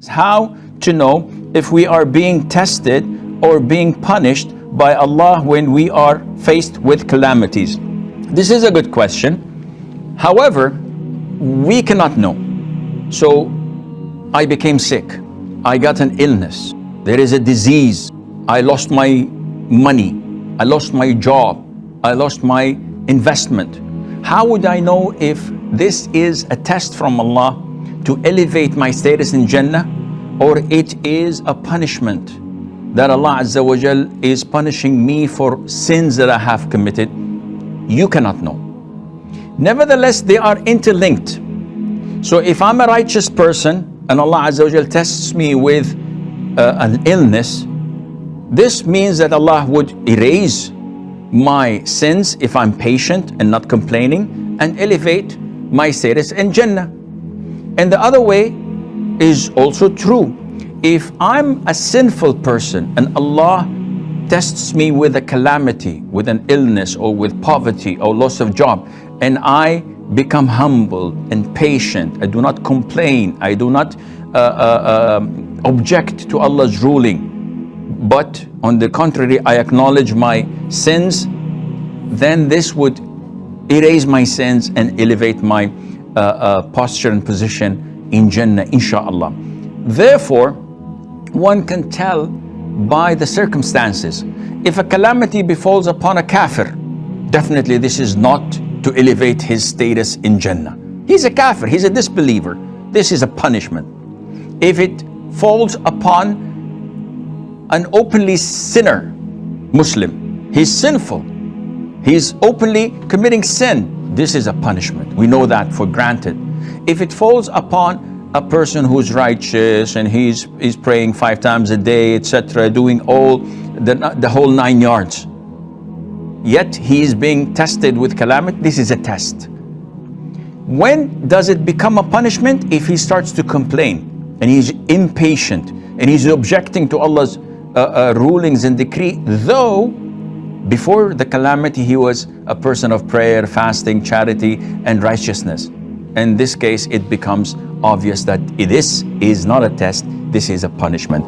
How to know if we are being tested or being punished by Allah when we are faced with calamities? This is a good question. However, we cannot know. So I became sick. I got an illness. There is a disease. I lost my money. I lost my job. I lost my investment. How would I know if this is a test from Allah to elevate my status in Jannah, or it is a punishment that Allah Azza wa Jal is punishing me for sins that I have committed? You cannot know. Nevertheless, they are interlinked. So if I'm a righteous person and Allah Azza wa Jal tests me with an illness, this means that Allah would erase my sins if I'm patient and not complaining, and elevate my status in Jannah. And the other way is also true. If I'm a sinful person and Allah tests me with a calamity, with an illness or with poverty or loss of job, and I become humble and patient, I do not complain, I do not object to Allah's ruling, but on the contrary, I acknowledge my sins, then this would erase my sins and elevate my posture and position in Jannah, inshallah. Therefore, one can tell by the circumstances. If a calamity befalls upon a kafir, definitely this is not to elevate his status in Jannah. He's a kafir, he's a disbeliever. This is a punishment. If it falls upon an openly sinner Muslim, he's sinful, he's openly committing sin, this is a punishment. We know that for granted. If it falls upon a person who's righteous and he's praying 5 times a day, etc., doing all the whole 9 yards, yet he is being tested with calamity, this is a test. When does it become a punishment? If he starts to complain and he's impatient and he's objecting to Allah's rulings and decree, though before the calamity he was a person of prayer, fasting, charity and righteousness. In this case, it becomes obvious that this is not a test, this is a punishment.